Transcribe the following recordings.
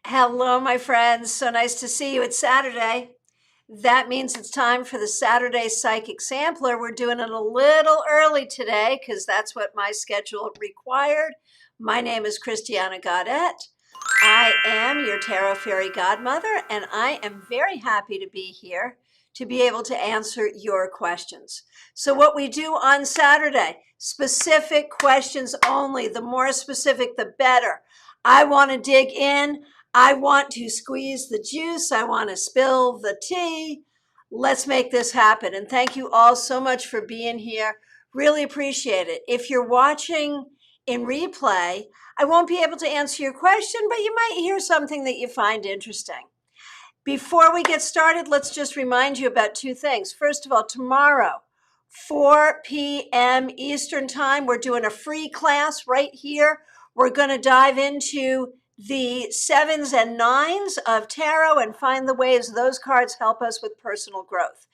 Hello, my friends. So nice to see you. It's Saturday. That means it's time for the Saturday Psychic Sampler. We're doing it a little early today because that's what my schedule required. My name is Christiana Gaudet. I am your Tarot Fairy Godmother, and I am very happy to be here to be able to answer your questions. So what we do on Saturday, specific questions only. The more specific, the better. I want to dig in. I want to squeeze the juice. I want to spill the tea. Let's make this happen. And thank you all so much for being here. Really appreciate it. If you're watching in replay, I won't be able to answer your question, but you might hear something that you find interesting. Before we get started, let's just remind you about two things. First of all, tomorrow, 4 p.m. Eastern Time, we're doing a free class right here. We're going to dive into the 7s and 9s of tarot and find the ways those cards help us with personal growth.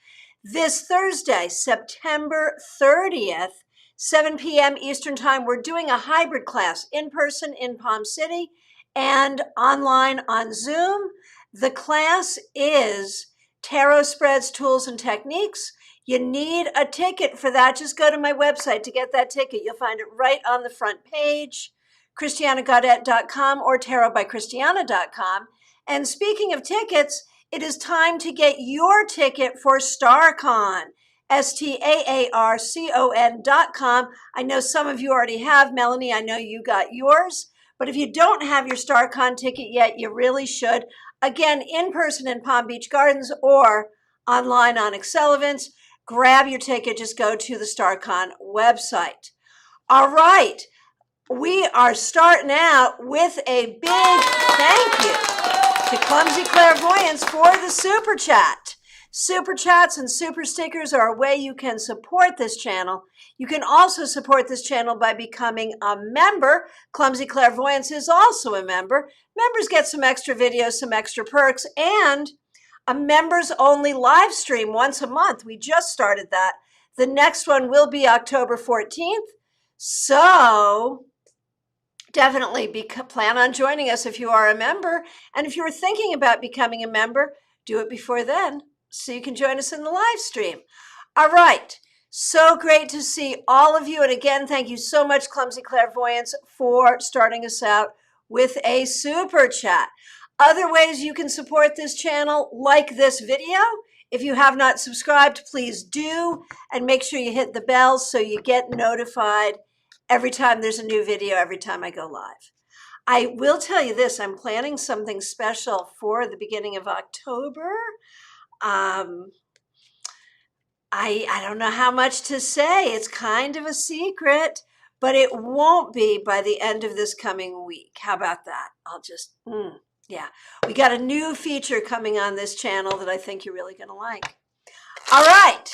This Thursday, September 30th, 7 p.m. Eastern Time, we're doing a hybrid class in person in Palm City and online on Zoom. The class is Tarot Spreads, Tools, and Techniques. You need a ticket for that. Just go to my website to get that ticket. You'll find it right on the front page. ChristianaGaudet.com or tarotbychristiana.com. And speaking of tickets, it is time to get your ticket for StarCon, STAARCON.com. I know some of you already have. Melanie, I know you got yours. But if you don't have your StarCon ticket yet, you really should. Again, in person in Palm Beach Gardens or online on Excel Events. Grab your ticket. Just go to the StarCon website. All right. We are starting out with a big thank you to Clumsy Clairvoyance for the Super Chat. Super Chats and Super Stickers are a way you can support this channel. You can also support this channel by becoming a member. Clumsy Clairvoyance is also a member. Members get some extra videos, some extra perks, and a members-only live stream once a month. We just started that. The next one will be October 14th. So definitely plan on joining us if you are a member. And if you were thinking about becoming a member, do it before then so you can join us in the live stream. All right. So great to see all of you. And again, thank you so much, Clumsy Clairvoyance, for starting us out with a super chat. Other ways you can support this channel, like this video. If you have not subscribed, please do. And make sure you hit the bell so you get notified every time there's a new video, every time I go live. I will tell you this, I'm planning something special for the beginning of October. I don't know how much to say. It's kind of a secret, but it won't be by the end of this coming week. How about that? I'll just, yeah. We got a new feature coming on this channel that I think you're really going to like. All right.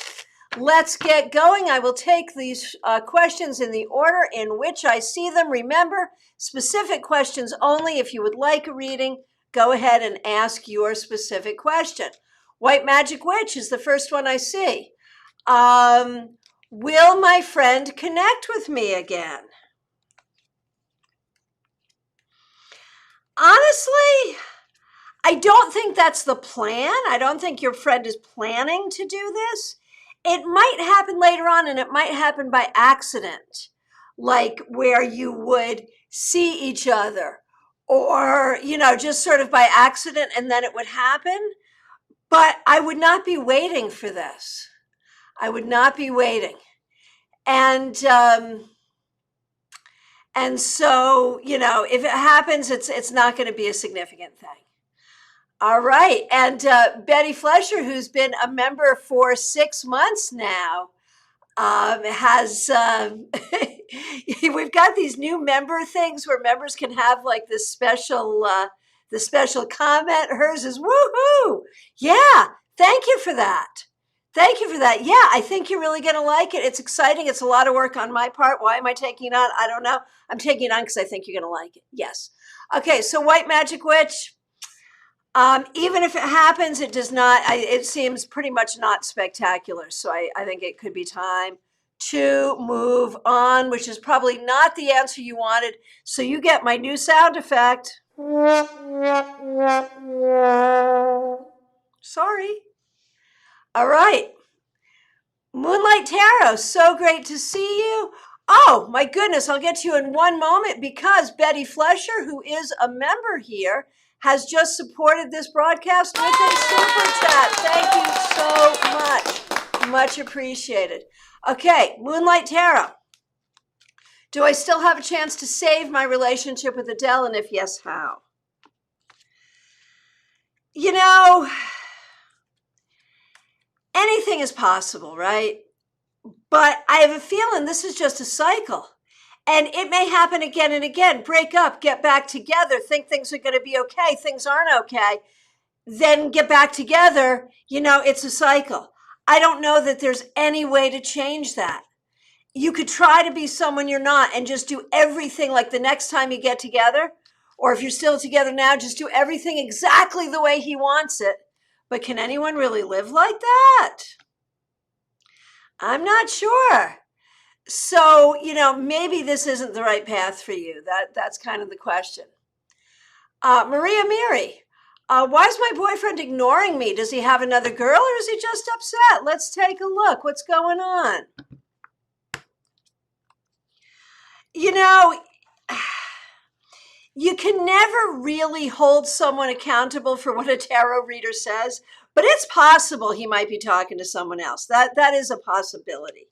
Let's get going. I will take these questions in the order in which I see them. Remember, specific questions only. If you would like a reading, go ahead and ask your specific question. White Magic Witch is the first one I see. Will my friend connect with me again? Honestly, I don't think that's the plan. I don't think your friend is planning to do this. It might happen later on, and it might happen by accident, like where you would see each other or, just sort of by accident, and then it would happen. But I would not be waiting for this. I would not be waiting. And so, if it happens, it's not going to be a significant thing. All right. And Betty Fletcher, who's been a member for 6 months now, has, we've got these new member things where members can have like this special, the special comment. Hers is woohoo. Yeah. Thank you for that. Thank you for that. Yeah. I think you're really going to like it. It's exciting. It's a lot of work on my part. Why am I taking it on? I don't know. I'm taking it on because I think you're going to like it. Yes. Okay. So White Magic Witch. Even if it happens, it does not, it seems pretty much not spectacular. So I think it could be time to move on, which is probably not the answer you wanted. So you get my new sound effect. Sorry. All right. Moonlight Tarot, so great to see you. Oh, my goodness, I'll get to you in one moment because Betty Fletcher, who is a member here, has just supported this broadcast with a super chat. Thank you so much. Much appreciated. Okay, Moonlight Tarot. Do I still have a chance to save my relationship with Adele? And if yes, how? You know, anything is possible, right? But I have a feeling this is just a cycle. And it may happen again and again. Break up, get back together, think things are going to be okay. Things aren't okay. Then get back together. You know, it's a cycle. I don't know that there's any way to change that. You could try to be someone you're not and just do everything like the next time you get together. Or if you're still together now, just do everything exactly the way he wants it. But can anyone really live like that? I'm not sure. So, you know, maybe this isn't the right path for you. That's kind of the question. Maria Mary, why is my boyfriend ignoring me? Does he have another girl or is he just upset? Let's take a look. What's going on? You know, you can never really hold someone accountable for what a tarot reader says, but it's possible he might be talking to someone else. That is a possibility.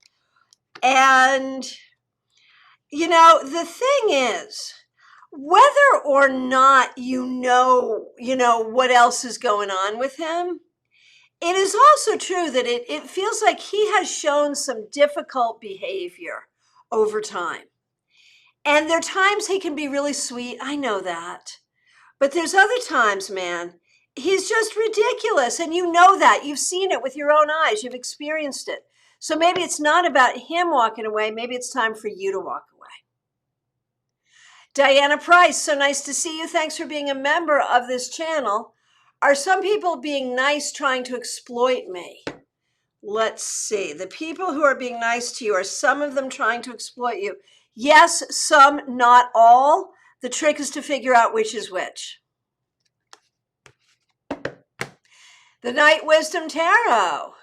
And, you know, the thing is, whether or not you know what else is going on with him, it is also true that it feels like he has shown some difficult behavior over time. And there are times he can be really sweet. I know that. But there's other times, man, he's just ridiculous. And you know that. You've seen it with your own eyes. You've experienced it. So maybe it's not about him walking away. Maybe it's time for you to walk away. Diana Price, so nice to see you. Thanks for being a member of this channel. Are some people being nice trying to exploit me? Let's see. The people who are being nice to you, are some of them trying to exploit you? Yes, some, not all. The trick is to figure out which is which. The Night Wisdom Tarot.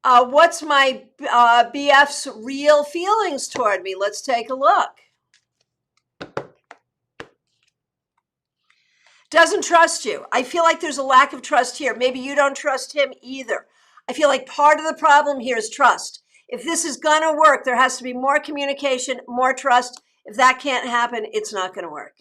What's my BF's real feelings toward me? Let's take a look. Doesn't trust you. I feel like there's a lack of trust here. Maybe you don't trust him either. I feel like part of the problem here is trust. If this is going to work, there has to be more communication, more trust. If that can't happen, it's not going to work.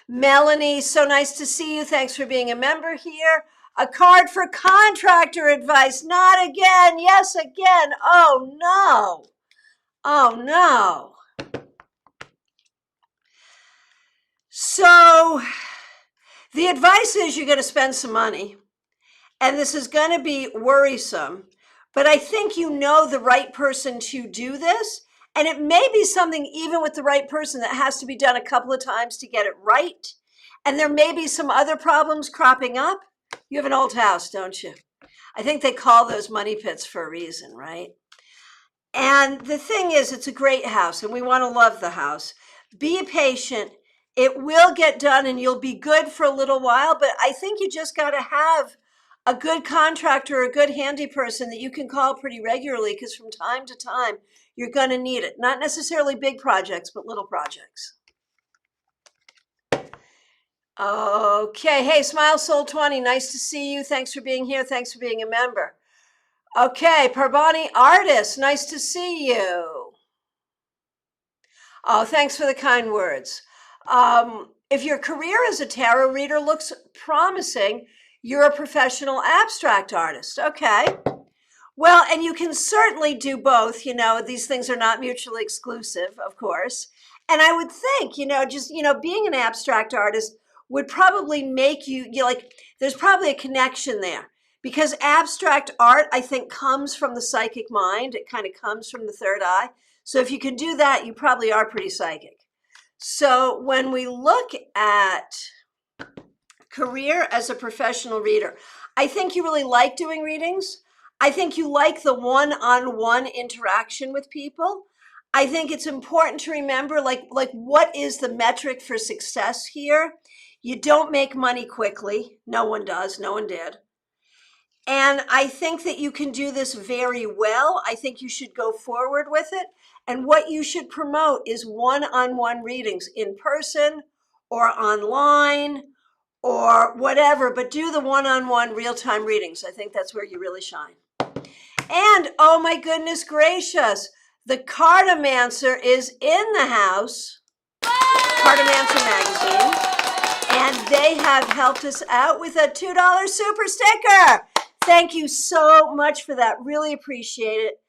Melanie, so nice to see you. Thanks for being a member here. A card for Contractor Advice. Not again. Yes, again. Oh, no. Oh, no. So the advice is you're going to spend some money, and this is going to be worrisome. But I think you know the right person to do this. And it may be something even with the right person that has to be done a couple of times to get it right. And there may be some other problems cropping up. You have an old house, don't you? I think they call those money pits for a reason, right? And the thing is, it's a great house and we want to love the house. Be patient. It will get done and you'll be good for a little while. But I think you just got to have a good contractor or a good handy person that you can call pretty regularly, because from time to time, you're going to need it. Not necessarily big projects, but little projects. Okay. Hey, Smile Soul 20. Nice to see you. Thanks for being here. Thanks for being a member. Okay. Parbani Artist. Nice to see you. Oh, thanks for the kind words. If your career as a tarot reader looks promising, you're a professional abstract artist. Okay. Well, and you can certainly do both. You know, these things are not mutually exclusive, of course. And I would think, being an abstract artist would probably make you like, there's probably a connection there, because abstract art, I think, comes from the psychic mind. It kind of comes from the third eye. So if you can do that, you probably are pretty psychic. So when we look at career as a professional reader, I think you really like doing readings. I think you like the one-on-one interaction with people. I think it's important to remember, like what is the metric for success here? You don't make money quickly. No one does. No one did. And I think that you can do this very well. I think you should go forward with it. And what you should promote is one-on-one readings in person or online or whatever, but do the one-on-one real-time readings. I think that's where you really shine. And oh my goodness gracious, the Cartomancer is in the house, Cartomancer magazine, and they have helped us out with a $2 super sticker. Thank you so much for that. Really appreciate it.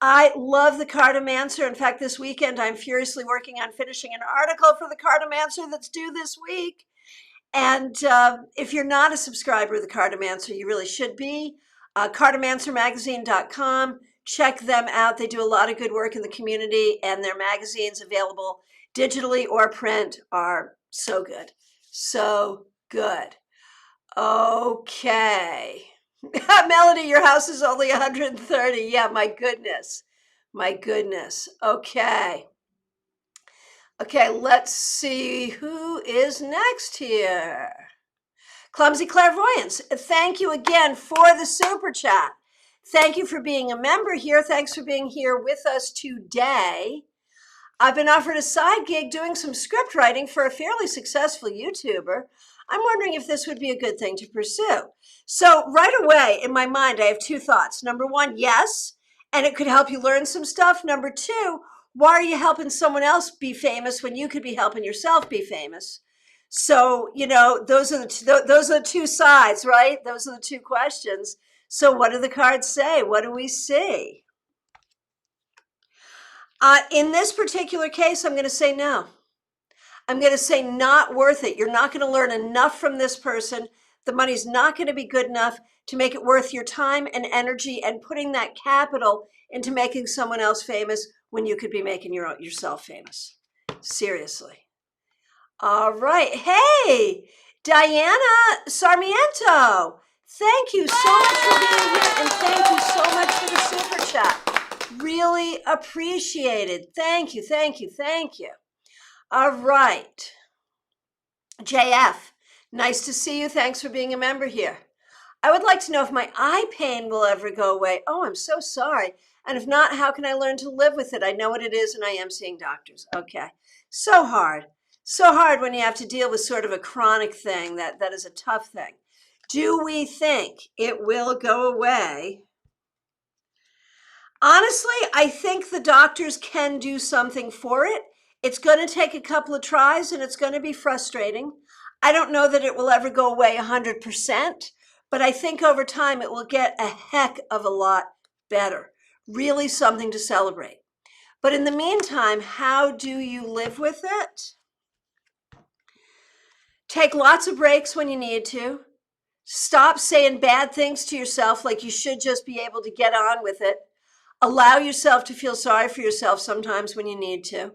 I love the Cartomancer. In fact, this weekend, I'm furiously working on finishing an article for the Cartomancer that's due this week. And if you're not a subscriber of the Cartomancer, you really should be. Cartomancermagazine.com. Check them out. They do a lot of good work in the community, and their magazines available digitally or print are so good. So good. Okay. Melody, your house is only 130. Yeah, my goodness. My goodness. Okay. Okay, let's see who is next here. Clumsy Clairvoyance, thank you again for the super chat. Thank you for being a member here. Thanks for being here with us today. I've been offered a side gig doing some script writing for a fairly successful YouTuber. I'm wondering if this would be a good thing to pursue. So right away in my mind, I have two thoughts. Number one, yes, and it could help you learn some stuff. Number two, why are you helping someone else be famous when you could be helping yourself be famous? So, you know, those are the two sides, right? Those are the two questions. So what do the cards say? What do we see? In this particular case, I'm going to say no. I'm going to say not worth it. You're not going to learn enough from this person. The money's not going to be good enough to make it worth your time and energy and putting that capital into making someone else famous when you could be making yourself famous. Seriously. All right. Hey, Diana Sarmiento. Thank you so much for being here, and thank you so much for the super chat. Really appreciate it. Thank you, thank you, thank you. All right. JF, nice to see you. Thanks for being a member here. I would like to know if my eye pain will ever go away. Oh, I'm so sorry. And if not, how can I learn to live with it? I know what it is, and I am seeing doctors. Okay. So hard. So hard when you have to deal with sort of a chronic thing. That is a tough thing. Do we think it will go away? Honestly, I think the doctors can do something for it. It's going to take a couple of tries, and it's going to be frustrating. I don't know that it will ever go away 100%, but I think over time it will get a heck of a lot better. Really something to celebrate. But in the meantime, how do you live with it? Take lots of breaks when you need to. Stop saying bad things to yourself like you should just be able to get on with it. Allow yourself to feel sorry for yourself sometimes when you need to.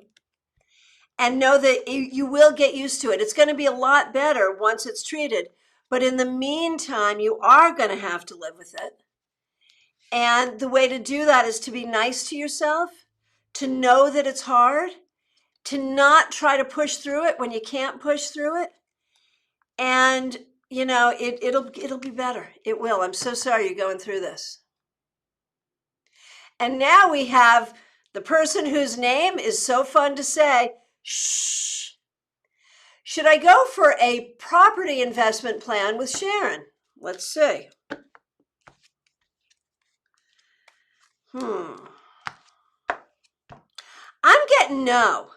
And know that you will get used to it. It's going to be a lot better once it's treated. But in the meantime, you are going to have to live with it. And the way to do that is to be nice to yourself, to know that it's hard, to not try to push through it when you can't push through it. And, you know, it'll be better. It will. I'm so sorry you're going through this. And now we have the person whose name is so fun to say, shh. Should I go for a property investment plan with Sharon? Let's see. I'm getting no.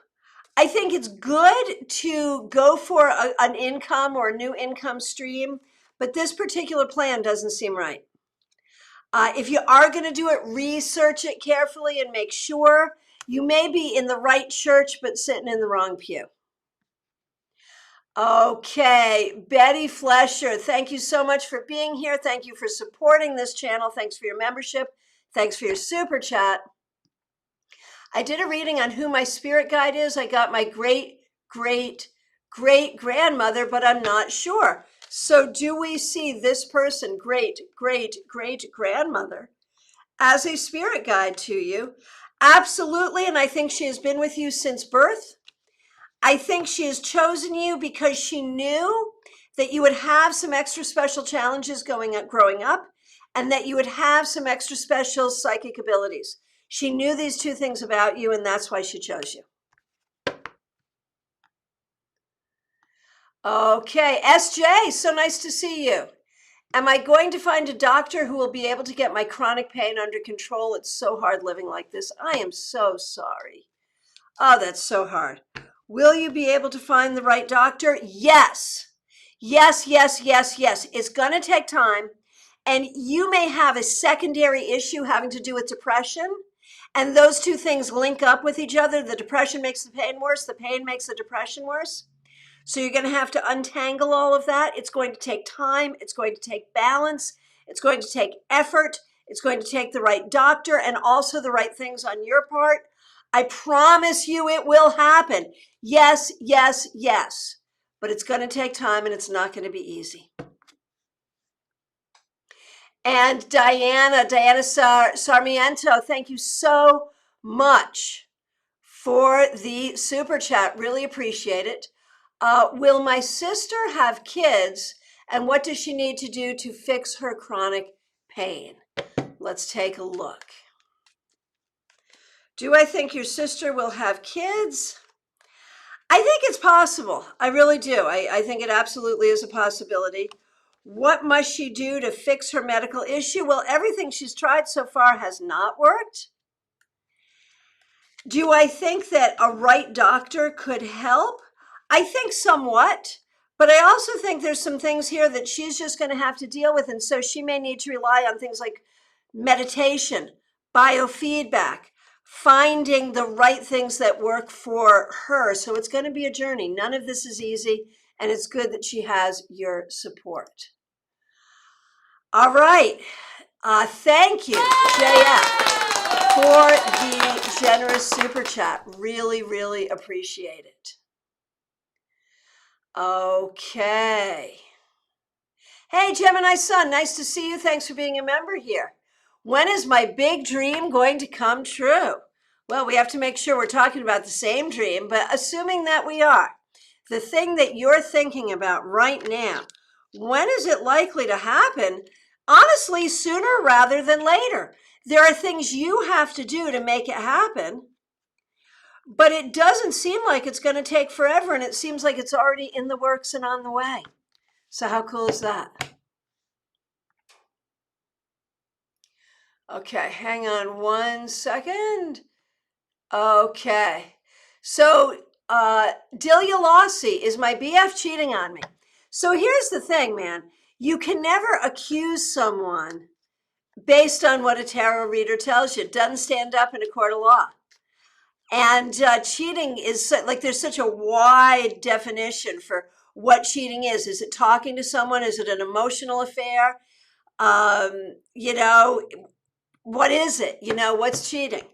I think it's good to go for an income or a new income stream, but this particular plan doesn't seem right. If you are going to do it, research it carefully and make sure. You may be in the right church, but sitting in the wrong pew. Okay, Betty Fletcher, thank you so much for being here. Thank you for supporting this channel. Thanks for your membership. Thanks for your super chat. I did a reading on who my spirit guide is. I got my great grandmother, but I'm not sure. So do we see this person, great grandmother, as a spirit guide to you? Absolutely, and I think she has been with you since birth. I think she has chosen you because she knew that you would have some extra special challenges growing up, and that you would have some extra special psychic abilities. She knew these two things about you, and that's why she chose you. Okay, SJ, so nice to see you. Am I going to find a doctor who will be able to get my chronic pain under control? It's so hard living like this. I am so sorry. Oh, that's so hard. Will you be able to find the right doctor? Yes. Yes, yes, yes, yes. It's going to take time. And you may have a secondary issue having to do with depression. And those two things link up with each other. The depression makes the pain worse. The pain makes the depression worse. So you're going to have to untangle all of that. It's going to take time. It's going to take balance. It's going to take effort. It's going to take the right doctor and also the right things on your part. I promise you it will happen. Yes, yes, yes. But it's going to take time and it's not going to be easy. And Diana Sarmiento, thank you so much for the super chat. Really appreciate it. Will my sister have kids, and what does she need to do to fix her chronic pain? Let's take a look. Do I think your sister will have kids? I think it's possible. I really do. I think it absolutely is a possibility. What must she do to fix her medical issue? Well, everything she's tried so far has not worked. Do I think that a right doctor could help? I think somewhat, but I also think there's some things here that she's just going to have to deal with. And so she may need to rely on things like meditation, biofeedback, finding the right things that work for her. So it's going to be a journey. None of this is easy, and it's good that she has your support. All right. Thank you, JF, for the generous super chat. Really, really appreciate it. Okay. Hey, Gemini Sun, nice to see you. Thanks for being a member here. When is my big dream going to come true? Well, we have to make sure we're talking about the same dream, but assuming that we are, the thing that you're thinking about right now, when is it likely to happen? Honestly, sooner rather than later. There are things you have to do to make it happen, but it doesn't seem like it's going to take forever, and it seems like it's already in the works and on the way. So how cool is that? Okay, hang on 1 second. Okay, so Delia Lossie, is my BF cheating on me? So here's the thing, man. You can never accuse someone based on what a tarot reader tells you. It doesn't stand up in a court of law. And cheating is like, there's such a wide definition for what cheating is. Is it talking to someone? Is it an emotional affair? What is it? What's cheating?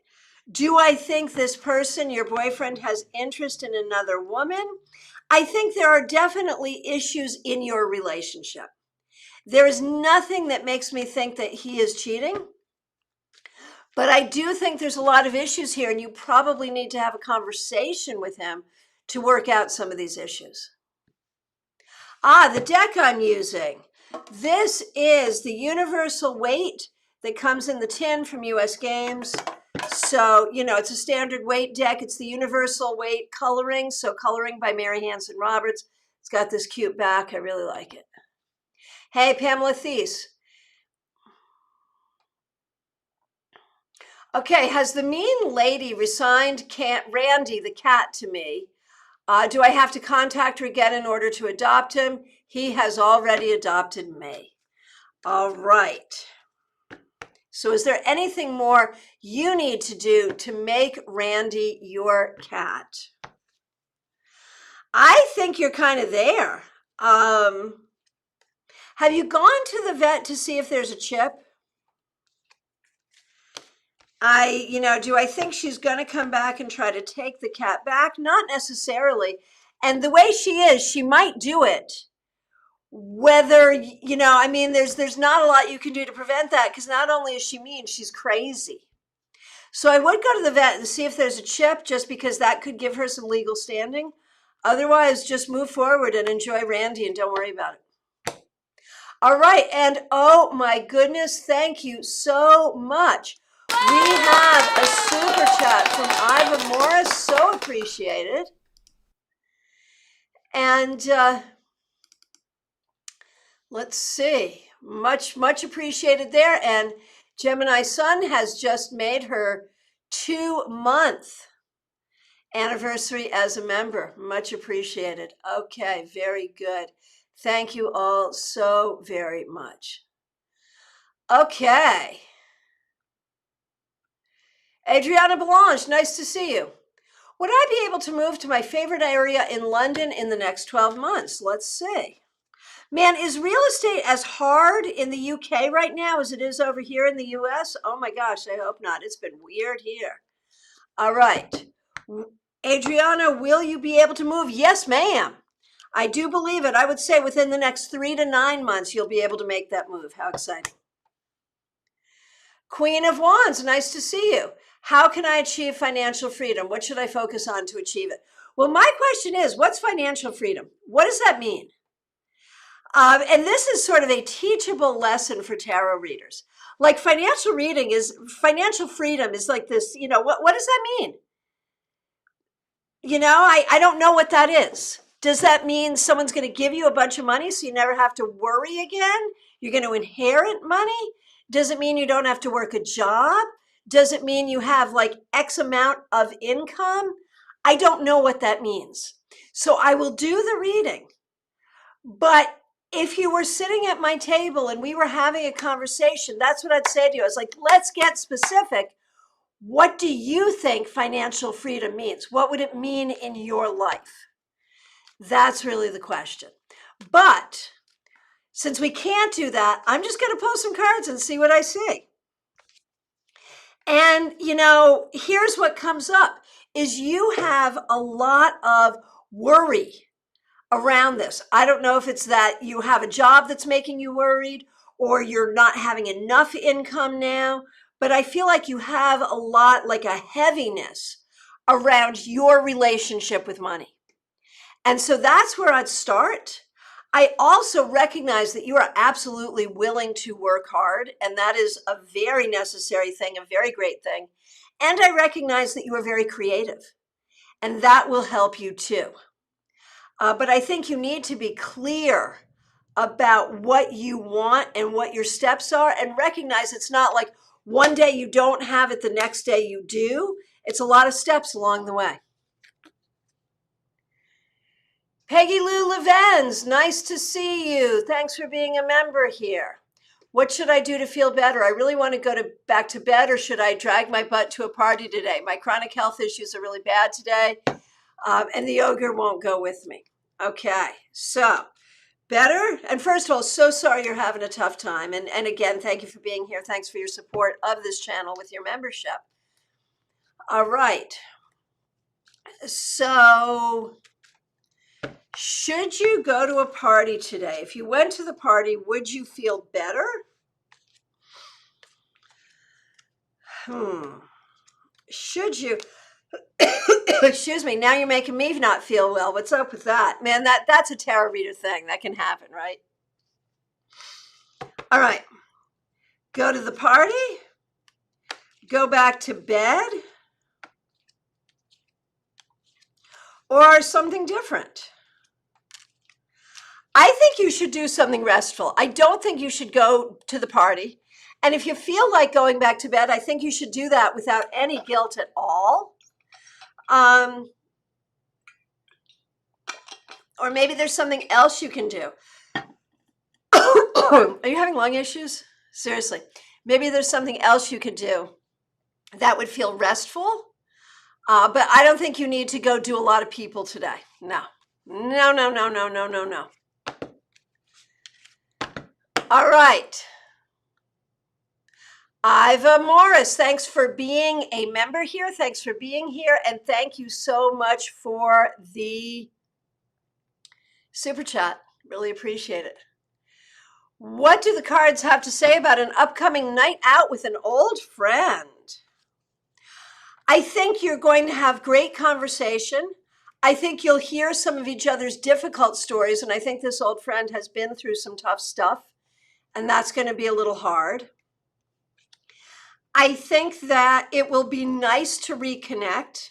Do I think this person, your boyfriend, has interest in another woman? I think there are definitely issues in your relationship. There is nothing that makes me think that he is cheating, but I do think there's a lot of issues here, and you probably need to have a conversation with him to work out some of these issues. The deck I'm using. This is the universal weight that comes in the tin from US Games. So, it's a standard weight deck. It's the universal weight coloring. So coloring by Mary Hanson Roberts. It's got this cute back. I really like it. Hey, Pamela Thies. Okay, has the mean lady resigned Randy the cat to me? Do I have to contact her again in order to adopt him? He has already adopted me. All right. So is there anything more you need to do to make Randy your cat? I think you're kind of there. Have you gone to the vet to see if there's a chip? Do I think she's going to come back and try to take the cat back? Not necessarily. And the way she is, she might do it. Whether, there's not a lot you can do to prevent that, because not only is she mean, she's crazy. So I would go to the vet and see if there's a chip, just because that could give her some legal standing. Otherwise, just move forward and enjoy Randy and don't worry about it. All right. And oh my goodness, thank you so much. We have a super chat from Iva Morris. So appreciated. And let's see. Much appreciated there. And Gemini Sun has just made her 2-month anniversary as a member. Much appreciated. Okay, very good. Thank you all so very much. Okay. Adriana Belange, nice to see you. Would I be able to move to my favorite area in London in the next 12 months? Let's see. Man, is real estate as hard in the UK right now as it is over here in the US? Oh my gosh, I hope not. It's been weird here. All right. Adriana, will you be able to move? Yes, ma'am. I do believe it. I would say within the next 3 to 9 months, you'll be able to make that move. How exciting. Queen of Wands, nice to see you. How can I achieve financial freedom? What should I focus on to achieve it? Well, my question is, what's financial freedom? What does that mean? And this is sort of a teachable lesson for tarot readers. Like financial freedom is like this, what does that mean? I don't know what that is. Does that mean someone's going to give you a bunch of money so you never have to worry again? You're going to inherit money? Does it mean you don't have to work a job? Does it mean you have like X amount of income? I don't know what that means. So I will do the reading. But if you were sitting at my table and we were having a conversation, that's what I'd say to you. I was like, let's get specific. What do you think financial freedom means? What would it mean in your life? That's really the question. But since we can't do that, I'm just going to pull some cards and see what I see. And, here's what comes up is you have a lot of worry around this. I don't know if it's that you have a job that's making you worried or you're not having enough income now, but I feel like you have a lot, like a heaviness around your relationship with money. And so that's where I'd start. I also recognize that you are absolutely willing to work hard, and that is a very necessary thing, a very great thing. And I recognize that you are very creative, and that will help you too. But I think you need to be clear about what you want and what your steps are, and recognize it's not like one day you don't have it, the next day you do. It's a lot of steps along the way. Peggy Lou Levens, nice to see you. Thanks for being a member here. What should I do to feel better? I really want to go back to bed, or should I drag my butt to a party today? My chronic health issues are really bad today, and the yogurt won't go with me. Okay, so better. And first of all, so sorry you're having a tough time. And again, thank you for being here. Thanks for your support of this channel with your membership. All right. So should you go to a party today? If you went to the party, would you feel better? Should you? Excuse me. Now you're making me not feel well. What's up with that? Man, that's a tarot reader thing. That can happen, right? All right. Go to the party. Go back to bed. Or something different. I think you should do something restful. I don't think you should go to the party. And if you feel like going back to bed, I think you should do that without any guilt at all. Or maybe there's something else you can do. Are you having lung issues? Seriously. Maybe there's something else you could do that would feel restful. But I don't think you need to go do a lot of people today. No. No. All right. Iva Morris, thanks for being a member here. Thanks for being here. And thank you so much for the super chat. Really appreciate it. What do the cards have to say about an upcoming night out with an old friend? I think you're going to have great conversation. I think you'll hear some of each other's difficult stories, and I think this old friend has been through some tough stuff, and that's going to be a little hard. I think that it will be nice to reconnect.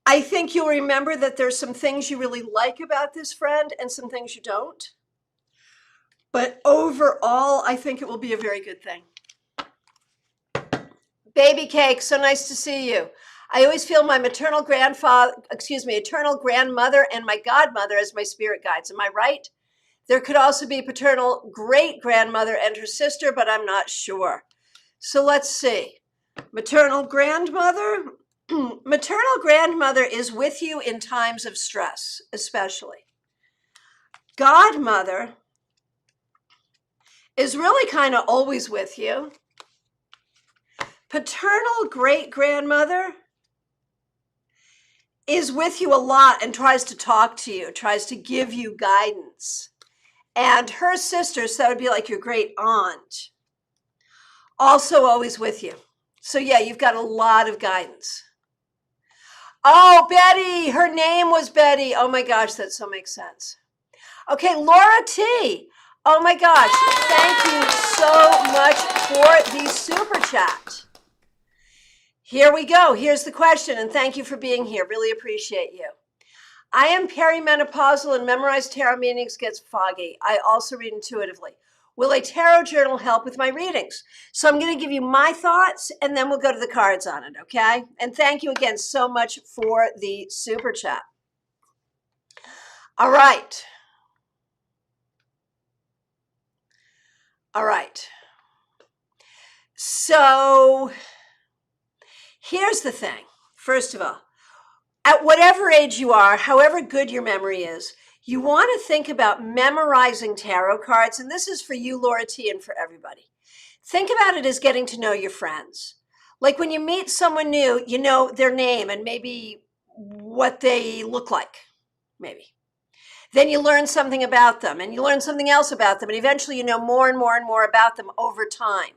I think you'll remember that there's some things you really like about this friend and some things you don't. But overall, I think it will be a very good thing. Baby Cake, so nice to see you. I always feel my eternal grandmother and my godmother as my spirit guides. Am I right? There could also be paternal great-grandmother and her sister, but I'm not sure. So let's see. Maternal grandmother. Maternal grandmother is with you in times of stress, especially. Godmother is really kind of always with you. Paternal great-grandmother is with you a lot and tries to talk to you, tries to give you guidance. And her sister, so that would be like your great aunt, also always with you. So yeah, you've got a lot of guidance. Oh, Betty, her name was Betty. Oh my gosh, that so makes sense. Okay, Laura T. Oh my gosh, thank you so much for the super chat. Here we go. Here's the question, and thank you for being here. Really appreciate you. I am perimenopausal and memorize tarot meanings gets foggy. I also read intuitively. Will a tarot journal help with my readings? So I'm going to give you my thoughts, and then we'll go to the cards on it, okay? And thank you again so much for the super chat. All right. All right. So here's the thing. First of all, at whatever age you are, however good your memory is, you want to think about memorizing tarot cards. And this is for you, Laura T, and for everybody. Think about it as getting to know your friends. Like when you meet someone new, you know their name and maybe what they look like, maybe. Then you learn something about them and you learn something else about them. And eventually you know more and more and more about them over time.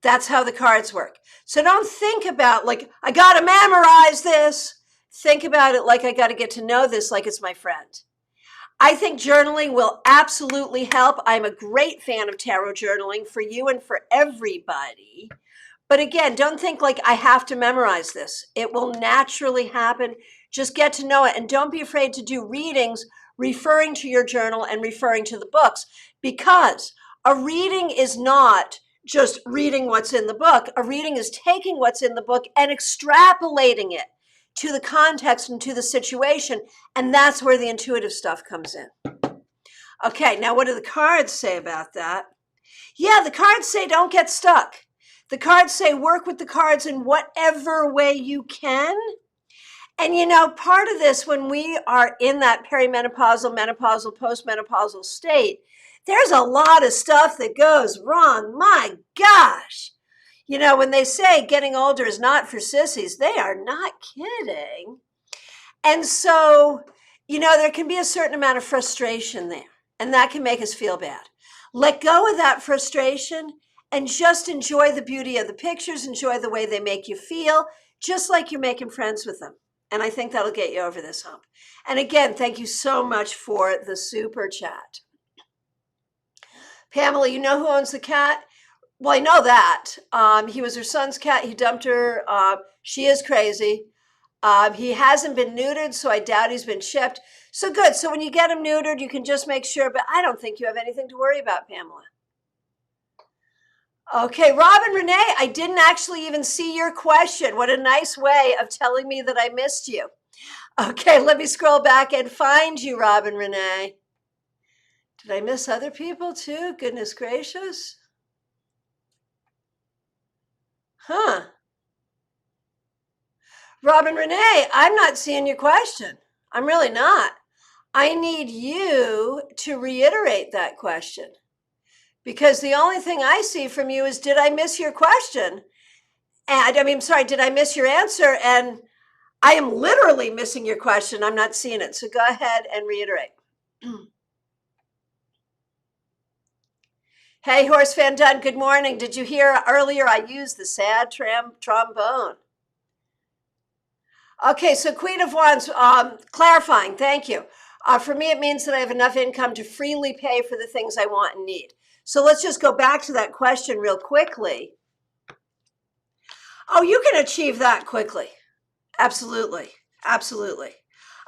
That's how the cards work. So don't think about like, I got to memorize this. Think about it like I got to get to know this like it's my friend. I think journaling will absolutely help. I'm a great fan of tarot journaling for you and for everybody. But again, don't think like I have to memorize this. It will naturally happen. Just get to know it. And don't be afraid to do readings referring to your journal and referring to the books, because a reading is not just reading what's in the book. A reading is taking what's in the book and extrapolating it to the context and to the situation. And that's where the intuitive stuff comes in. Okay, now what do the cards say about that? Yeah, the cards say don't get stuck. The cards say work with the cards in whatever way you can. And you know, part of this, when we are in that perimenopausal, menopausal, postmenopausal state, there's a lot of stuff that goes wrong. My gosh. You know, when they say getting older is not for sissies, they are not kidding. And so, you know, there can be a certain amount of frustration there, and that can make us feel bad. Let go of that frustration and just enjoy the beauty of the pictures, enjoy the way they make you feel, just like you're making friends with them. And I think that'll get you over this hump. And again, thank you so much for the super chat. Pamela, you know who owns the cat? Well, I know that. He was her son's cat. He dumped her. She is crazy. He hasn't been neutered, so I doubt he's been shipped. So good. So when you get him neutered, you can just make sure. But I don't think you have anything to worry about, Pamela. Okay, Robin Renee, I didn't actually even see your question. What a nice way of telling me that I missed you. Okay, let me scroll back and find you, Robin Renee. Did I miss other people too? Goodness gracious. Huh. Robin Renee, I'm not seeing your question. I'm really not. I need you to reiterate that question. Because the only thing I see from you is, did I miss your question? And did I miss your answer? And I am literally missing your question. I'm not seeing it. So go ahead and reiterate. Hey, Horse Van Dunn, good morning. Did you hear earlier I used the sad trombone? Okay, so Queen of Wands, clarifying, thank you. For me, it means that I have enough income to freely pay for the things I want and need. So let's just go back to that question real quickly. Oh, you can achieve that quickly. Absolutely. Absolutely.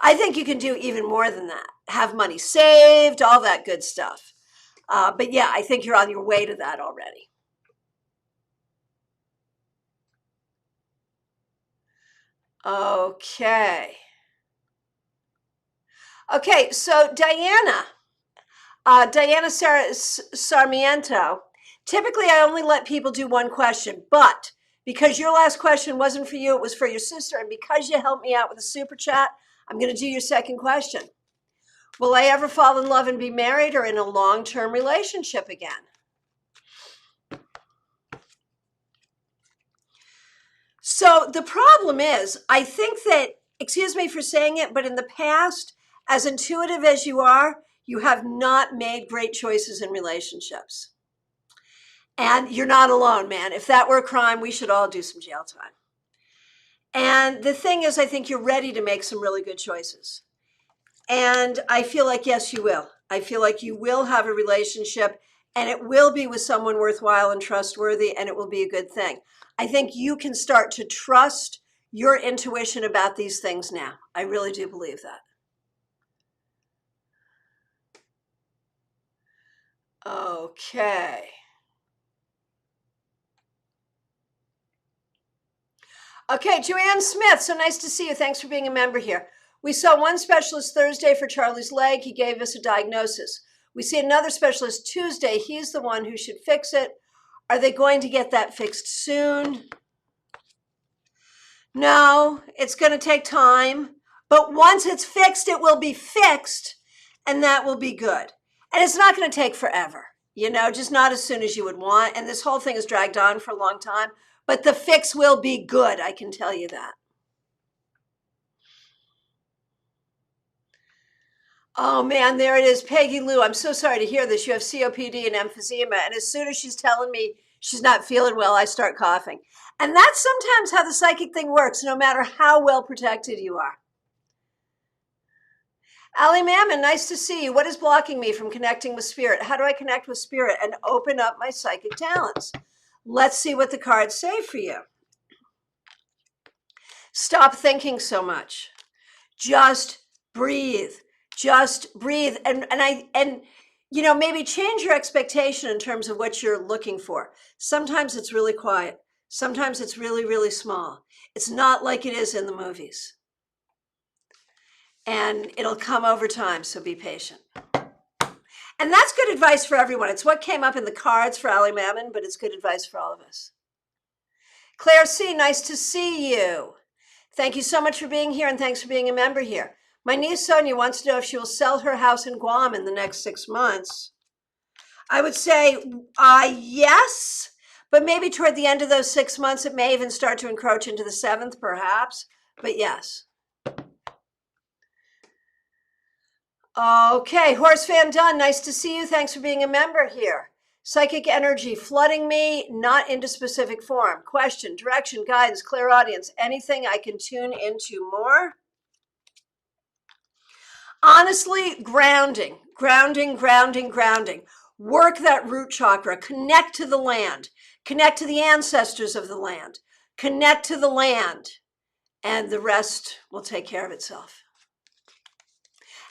I think you can do even more than that. Have money saved, all that good stuff. But yeah, I think you're on your way to that already. Okay. Okay, so Diana Sarmiento, typically I only let people do one question, but because your last question wasn't for you, it was for your sister, and because you helped me out with a super chat, I'm going to do your second question. Will I ever fall in love and be married or in a long-term relationship again? So the problem is, I think that, excuse me for saying it, but in the past, as intuitive as you are, you have not made great choices in relationships. And you're not alone, man. If that were a crime, we should all do some jail time. And the thing is, I think you're ready to make some really good choices. And I feel like, yes, you will. I feel like you will have a relationship and it will be with someone worthwhile and trustworthy, and it will be a good thing. I think you can start to trust your intuition about these things now. I really do believe that. Okay. Okay, Joanne Smith, so nice to see you. Thanks for being a member here. We saw one specialist Thursday for Charlie's leg. He gave us a diagnosis. We see another specialist Tuesday. He's the one who should fix it. Are they going to get that fixed soon? No, it's going to take time. But once it's fixed, it will be fixed, and that will be good. And it's not going to take forever, just not as soon as you would want. And this whole thing has dragged on for a long time. But the fix will be good, I can tell you that. Oh man, there it is. Peggy Lou, I'm so sorry to hear this. You have COPD and emphysema. And as soon as she's telling me she's not feeling well, I start coughing. And that's sometimes how the psychic thing works, no matter how well protected you are. Ali Mammon, nice to see you. What is blocking me from connecting with spirit? How do I connect with spirit and open up my psychic talents? Let's see what the cards say for you. Stop thinking so much. Just breathe. Just breathe. And maybe change your expectation in terms of what you're looking for. Sometimes it's really quiet. Sometimes it's really, really small. It's not like it is in the movies. And it'll come over time, so be patient. And that's good advice for everyone. It's what came up in the cards for Ali Mammon, but it's good advice for all of us. Claire C., nice to see you. Thank you so much for being here, and thanks for being a member here. My niece Sonia wants to know if she will sell her house in Guam in the next 6 months. I would say yes, but maybe toward the end of those 6 months, it may even start to encroach into the 7th, perhaps, but yes. Okay, Horse Van Dunn, nice to see you. Thanks for being a member here. Psychic energy flooding me, not into specific form. Question, direction, guidance, clairaudience, anything I can tune into more? Honestly, grounding. Work that root chakra, connect to the land, connect to the ancestors of the land, connect to the land, and the rest will take care of itself.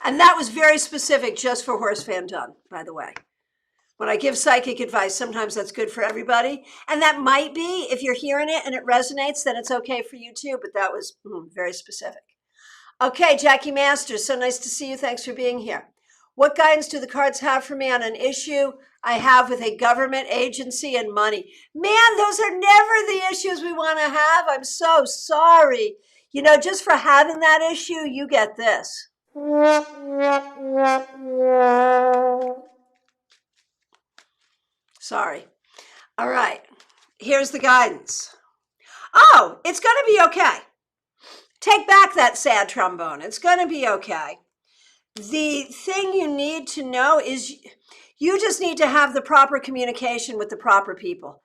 And that was very specific just for Horse Van Dunn, by the way. When I give psychic advice, sometimes that's good for everybody. And that might be, if you're hearing it and it resonates, then it's okay for you too, but that was very specific. Okay, Jackie Masters, so nice to see you. Thanks for being here. What guidance do the cards have for me on an issue I have with a government agency and money? Man, those are never the issues we want to have. I'm so sorry. Just for having that issue, you get this. Sorry. All right. Here's the guidance. Oh, it's going to be okay. Take back that sad trombone. It's going to be okay. The thing you need to know is You just need to have the proper communication with the proper people.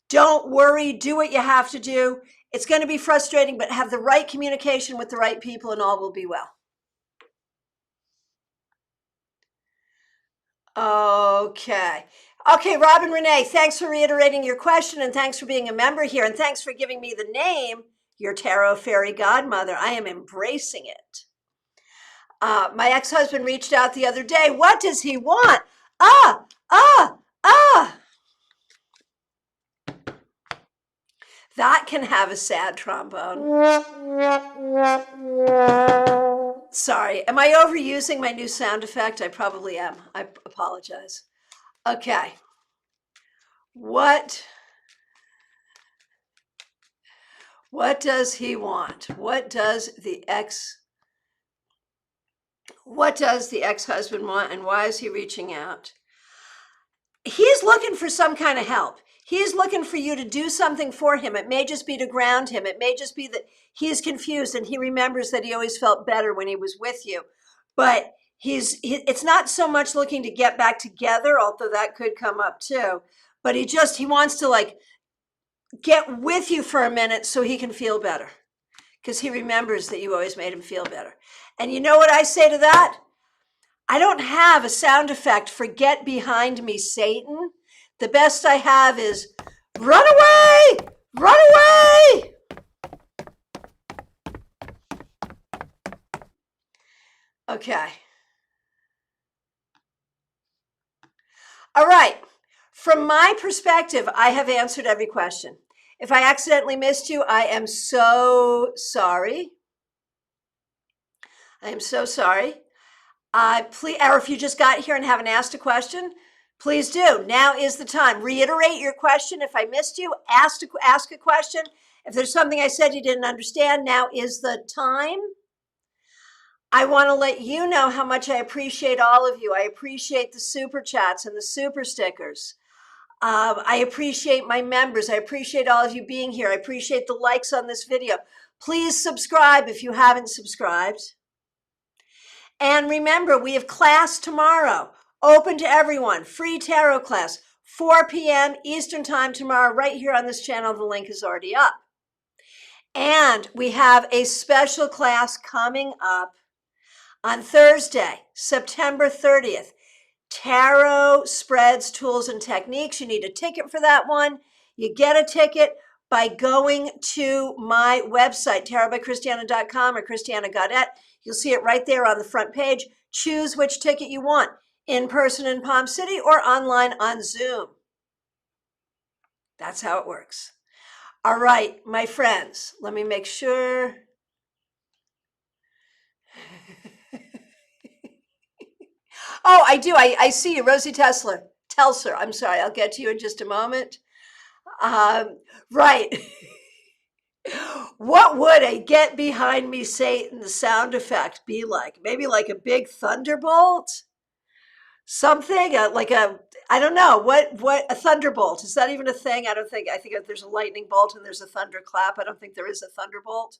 Don't worry, do what you have to do. It's going to be frustrating, but have the right communication with the right people and all will be well. Okay. Okay, Robin Renee, thanks for reiterating your question and thanks for being a member here and thanks for giving me the name, your tarot fairy godmother. I am embracing it. My ex-husband reached out the other day. What does he want? That can have a sad trombone. Sorry, am I overusing my new sound effect? I probably am. I apologize. Okay. What does he want? What does the ex-husband want and why is he reaching out? He's looking for some kind of help. He's looking for you to do something for him. It may just be to ground him. It may just be that he's confused and he remembers that he always felt better when he was with you. But it's not so much looking to get back together, although that could come up too. But he wants to like get with you for a minute so he can feel better. Because he remembers that you always made him feel better. And you know what I say to that? I don't have a sound effect for get behind me, Satan. The best I have is run away, run away. Okay. All right. From my perspective, I have answered every question. If I accidentally missed you, I am so sorry. I am so sorry. Please, or if you just got here and haven't asked a question, please do. Now is the time. Reiterate your question. If I missed you, ask a question. If there's something I said you didn't understand, now is the time. I want to let you know how much I appreciate all of you. I appreciate the super chats and the super stickers. I appreciate my members. I appreciate all of you being here. I appreciate the likes on this video. Please subscribe if you haven't subscribed. And remember, we have class tomorrow, open to everyone, free tarot class, 4 p.m. Eastern time tomorrow, right here on this channel. The link is already up. And we have a special class coming up on Thursday, September 30th. Tarot spreads, tools, and techniques. You need a ticket for that one. You get a ticket by going to my website, tarotbychristiana.com or Christiana Gaudet. You'll see it right there on the front page. Choose which ticket you want, in person in Palm City or online on Zoom. That's how it works. All right, my friends, let me make sure. Oh, I do. I see you, Rosie Telser. I'm sorry. I'll get to you in just a moment. Right. What would a get behind me Satan sound effect be like? Maybe like a big thunderbolt? Something I don't know. What a thunderbolt? Is that even a thing? I think there's a lightning bolt and there's a thunderclap. I don't think there is a thunderbolt.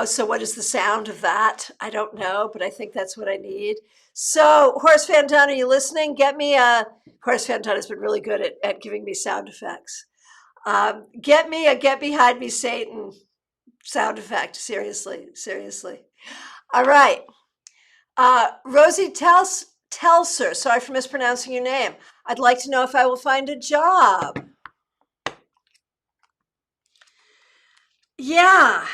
So what is the sound of that? I don't know, but I think that's what I need. So Horace Fanton, are you listening? Horace Fanton has been really good at giving me sound effects. Get me a get behind me Satan sound effect. Seriously. All right. Rosie Telser, sorry for mispronouncing your name. I'd like to know if I will find a job. Yeah.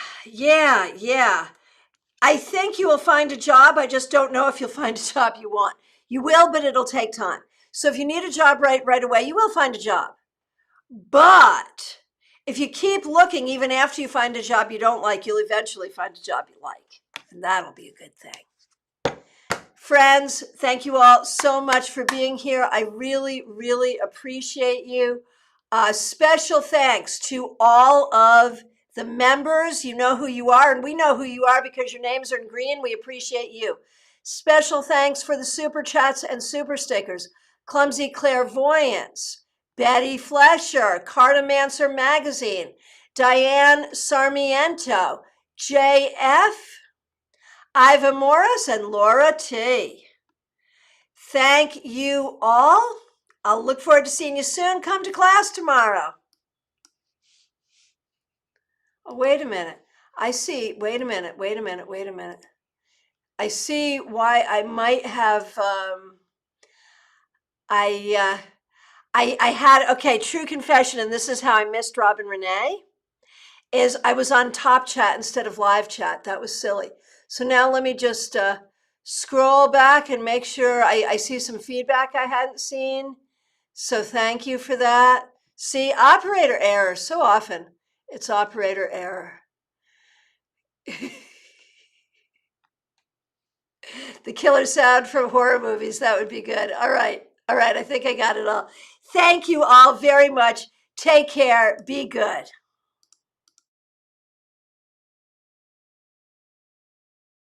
I think you will find a job. I just don't know if you'll find a job you want. You will, but it'll take time. So if you need a job right away, you will find a job. But if you keep looking, even after you find a job you don't like, you'll eventually find a job you like. And that'll be a good thing. Friends, thank you all so much for being here. I really appreciate you. Special thanks to all of the members. You know who you are, and we know who you are because your names are in green. We appreciate you. Special thanks for the super chats and super stickers. Clumsy Clairvoyance, Betty Fletcher, Cartomancer Magazine, Diane Sarmiento, JF, Iva Morris, and Laura T. Thank you all. I'll look forward to seeing you soon. Come to class tomorrow. Oh, wait a minute. I see. Wait a minute. I see why I might have, I, I had, okay, true confession, and this is how I missed Robin Renee, is I was on Top Chat instead of Live Chat. That was silly. So now let me just scroll back and make sure I see some feedback I hadn't seen. So thank you for that. See, operator error, so often it's operator error. The killer sound from horror movies, that would be good. All right, I think I got it all. Thank you all very much. Take care. Be good.